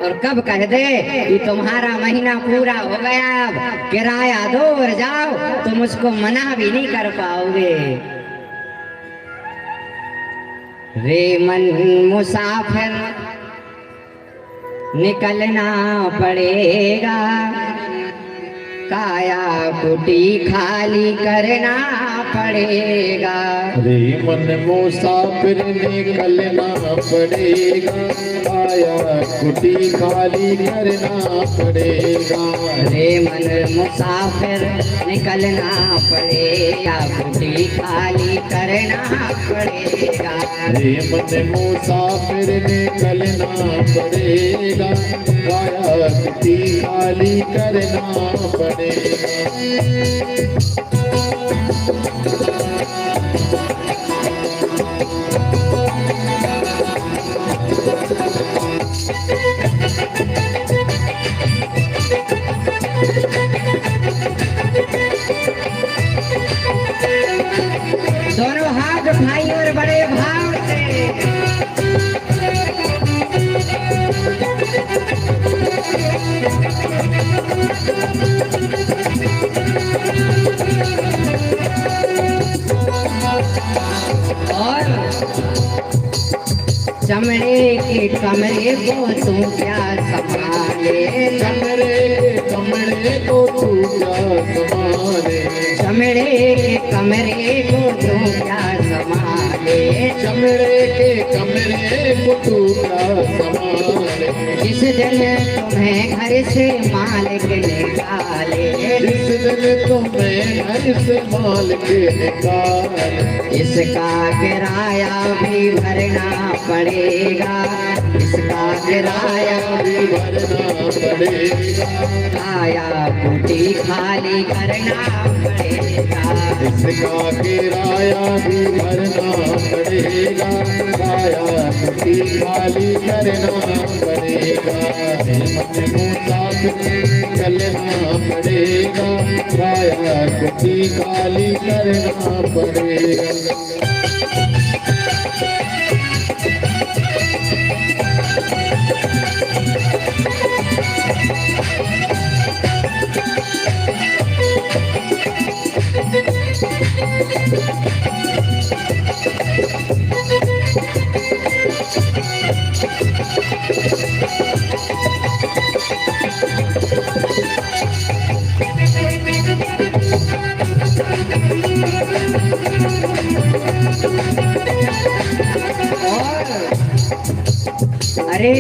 और कब कह दे कि तुम्हारा महीना पूरा हो गया, अब किराया दो और जाओ, तुम उसको मना भी नहीं कर पाओगे। रे मन मुसाफिर निकलना पड़ेगा, काया कुटी खाली करना पड़ेगा। रे मन मुसाफिर निकलना पड़ेगा, काया कुटी खाली करना पड़ेगा। रे मन मुसाफिर निकलना पड़ेगा, कुटी खाली करना पड़ेगा। रे मन मुसाफिर निकलना पड़ेगा, काया कुटी खाली करना पड़ेगा। दोनों हाथ भाई और बड़े भाव से और चमड़े के कमरे को तू क्या संभाले, चमड़े के कमरे को तू क्या संभाले, चमड़े के कमरे को तू क्या संभाले, चमड़े के कमरे को तू क्या संभाले। जिस दिन तुम्हें घर से मालिक निकाले, जिस दिन तुम्हें घर से मालिक निकाले, इसका किराया भी भरना पड़ेगा, इसका किराया भी भरना पड़ेगा। काया कुटी खाली करना पड़ेगा। इसका किराया भी भरना पड़ेगा, काया कुटी खाली करना पड़ेगा। मन मुसाफिर चलना पड़ेगा, काया कुटी खाली करना पड़ेगा। अरे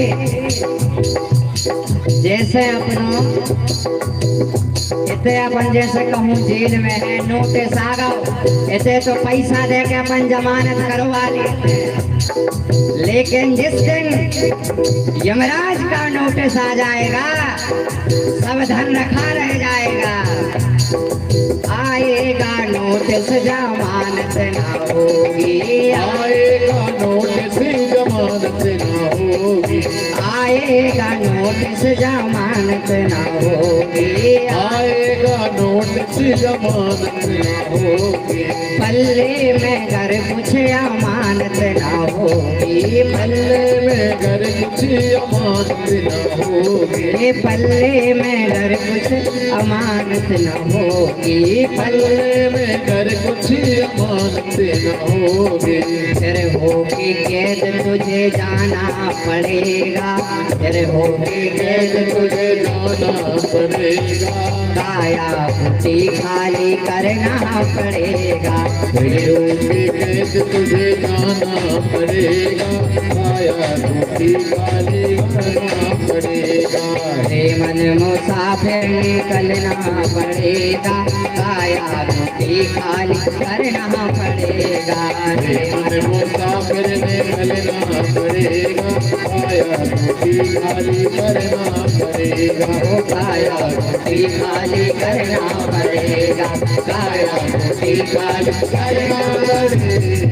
जैसे अपनों इतने अपन जैसे कहूँ जेल में है, नोटिस आ गओ, इतने तो पैसा दे के अपन जमानत करवा लेते, लेकिन जिस दिन यमराज का नोटिस आ जाएगा, सब धन रखा रह जाएगा। आएगा नोटिस जमानत ना होगी, आएगा नोटिस जमानत ना होगी, आएगा नोटिस जमानत ना होगी, आएगा नोटिस जमानत ना होगी। पल्ले में घर कुछ अमानत ना होगी, पल्ले में घर कुछ अमानत ना होगी, पल्ले में घर कुछ अमानत ना होगी, पल्ले में घर कुछ अमानत ना होगी। फिर होगी कैद तुझे जाना पड़ेगा, फिर होगी कैद तुझे जाना पड़ेगा, काया कुटी खाली करना पड़ेगा। होगी कैद तुझे जाना पड़ेगा, काया कुटी खाली करना पड़ेगा। रे मन मुसाफिर निकलना पड़ेगा, काया कुटी खाली करना पड़ेगा। रे मन मुसाफिर निकलना पड़ेगा, काया कुटी खाली करना पड़ेगा। काया कुटी खाली करना पड़ेगा, काया कुटी खाली करना पड़ेगा।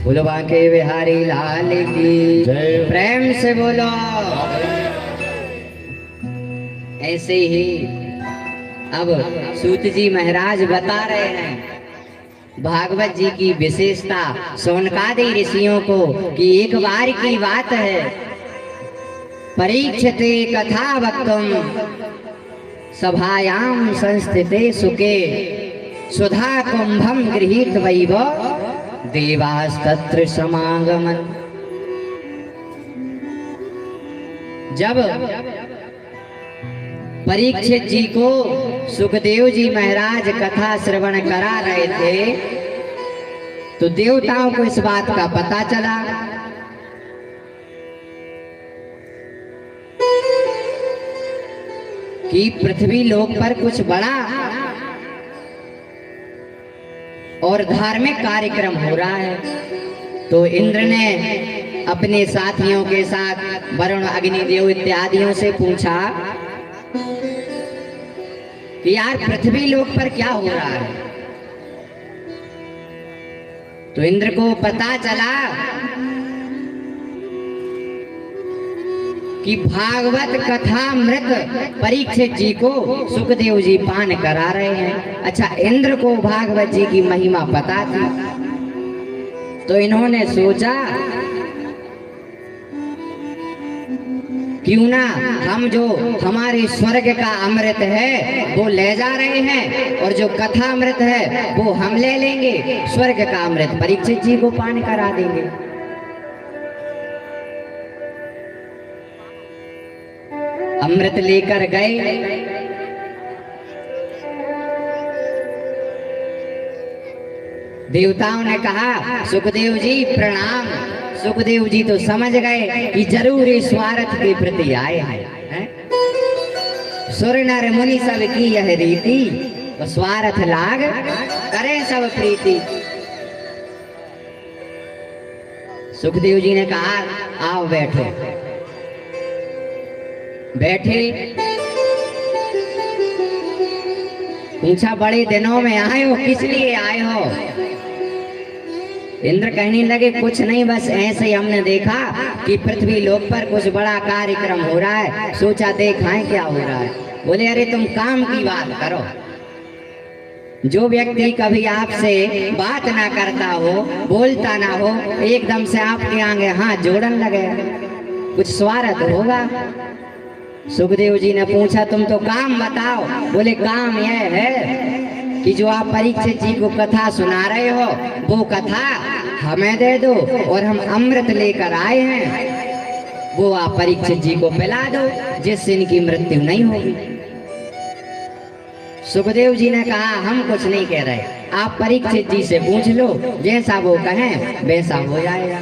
बोलो बांके बिहारी लाल की जय। प्रेम से बोलो। ऐसे ही अब सूत जी महाराज बता रहे हैं भागवत जी की विशेषता सोनकादि ऋषियों को कि एक बार की बात है परीक्षते कथा वक्तुम सभायां संस्थिते सुके सुधा कुंभम गृहीत वैव देवास्तत्र समागमन। जब परीक्षित जी को सुखदेव जी महाराज कथा श्रवण करा रहे थे तो देवताओं को इस बात का पता चला कि पृथ्वी लोक पर कुछ बड़ा और धार्मिक कार्यक्रम हो रहा है। तो इंद्र ने अपने साथियों के साथ वरुण अग्निदेव इत्यादियों से पूछा कि यार पृथ्वी लोक पर क्या हो रहा है। तो इंद्र को पता चला कि भागवत कथामृत परीक्षित जी को सुखदेव जी पान करा रहे हैं। अच्छा, इंद्र को भागवत जी की महिमा पता थी तो इन्होंने सोचा क्यों ना हम जो हमारे स्वर्ग का अमृत है वो ले जा रहे हैं और जो कथा अमृत है वो हम ले लेंगे, स्वर्ग का अमृत परीक्षित जी को पान करा देंगे। अमृत लेकर गए। देवताओं ने कहा सुखदेव जी प्रणाम। सुखदेव जी तो समझ गए कि जरूर इस स्वार्थ के प्रति आए हैं। सुर नर मुनि सब की यह रीति तो स्वार्थ लाग करें सब प्रीति। सुखदेव जी ने कहा आओ बैठो। बैठे। पूछा बड़े दिनों में आए हो, किस लिए आए हो? इंद्र कहने लगे कुछ नहीं, बस ऐसे ही हमने देखा कि पृथ्वी लोक पर कुछ बड़ा कार्यक्रम हो रहा है, सोचा देखाएं क्या हो रहा है। बोले अरे तुम काम की बात करो। जो व्यक्ति कभी आपसे बात ना करता हो, बोलता ना हो, एकदम से आपके आगे हाथ जोड़न लगे, कुछ स्वार्थ होगा। सुखदेव जी ने पूछा तुम तो काम बताओ। बोले काम यह है कि जो आप परीक्षित जी को कथा सुना रहे हो वो कथा हमें दे दो और हम अमृत लेकर आए हैं वो आप परीक्षित जी को पिला दो जिससे इनकी मृत्यु नहीं होगी। सुखदेव जी ने कहा हम कुछ नहीं कह रहे, आप परीक्षित जी से पूछ लो, जैसा वो कहें वैसा हो जाएगा।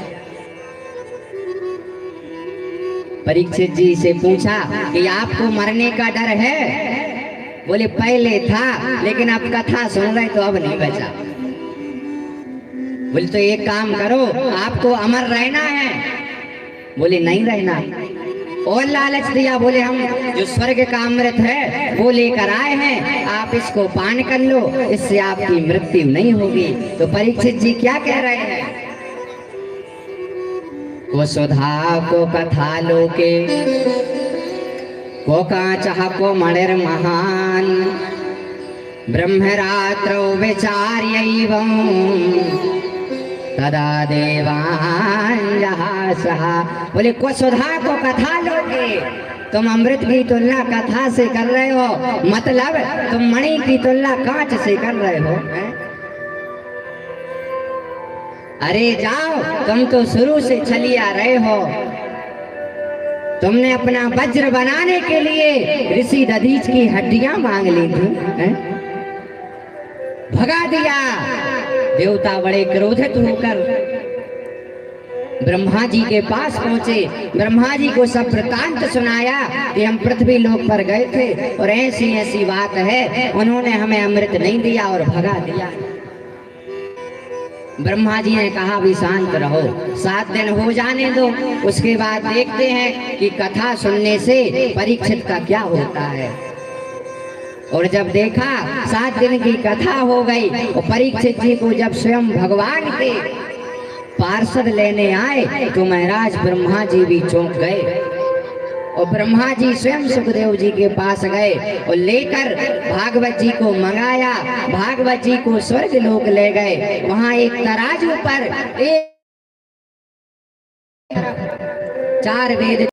परीक्षित जी से पूछा कि आपको मरने का डर है? बोले पहले था लेकिन अब कथा सुन रहे तो अब नहीं बचा। बोले तो एक काम करो, आपको अमर रहना है? बोले नहीं रहना। और लालच दिया। बोले हम जो स्वर्ग का अमृत है वो लेकर आए हैं, आप इसको पान कर लो, इससे आपकी मृत्यु नहीं होगी। तो परीक्षित जी क्या कह रहे हैं? वो सुधा को कथा लोके को कांचः को मणिर महान ब्रह्मरात्रौ विचार्यैवं तदा देवान् जहासः। बोले को सुधा को कथा लोगे, तुम अमृत की तुलना कथा से कर रहे हो, मतलब तुम मणि की तुलना कांच से कर रहे हो। अरे जाओ, तुम तो शुरू से छलिया रहे हो। तुमने अपना वज्र बनाने के लिए ऋषि दधीच की हड्डियां मांग ली थी, भगा दिया। देवता बड़े क्रोधित होकर ब्रह्मा जी के पास पहुंचे। ब्रह्मा जी को सब वृतांत सुनाया कि हम पृथ्वी लोक पर गए थे और ऐसी ऐसी बात है, उन्होंने हमें अमृत नहीं दिया और भगा दिया। ब्रह्मा जी ने कहा भी शांत रहो, 7 दिन हो जाने दो, उसके बाद देखते हैं कि कथा सुनने से परीक्षित का क्या होता है। और जब देखा 7 दिन की कथा हो गई और परीक्षित जी को जब स्वयं भगवान के पार्षद लेने आए तो महाराज ब्रह्मा जी भी चौंक गए। और ब्रह्मा जी स्वयं सुखदेव जी के पास गए और लेकर भागवत जी को मंगाया। भागवत जी को स्वर्ग लोक ले गए। वहां एक तराजू पर 4 वेद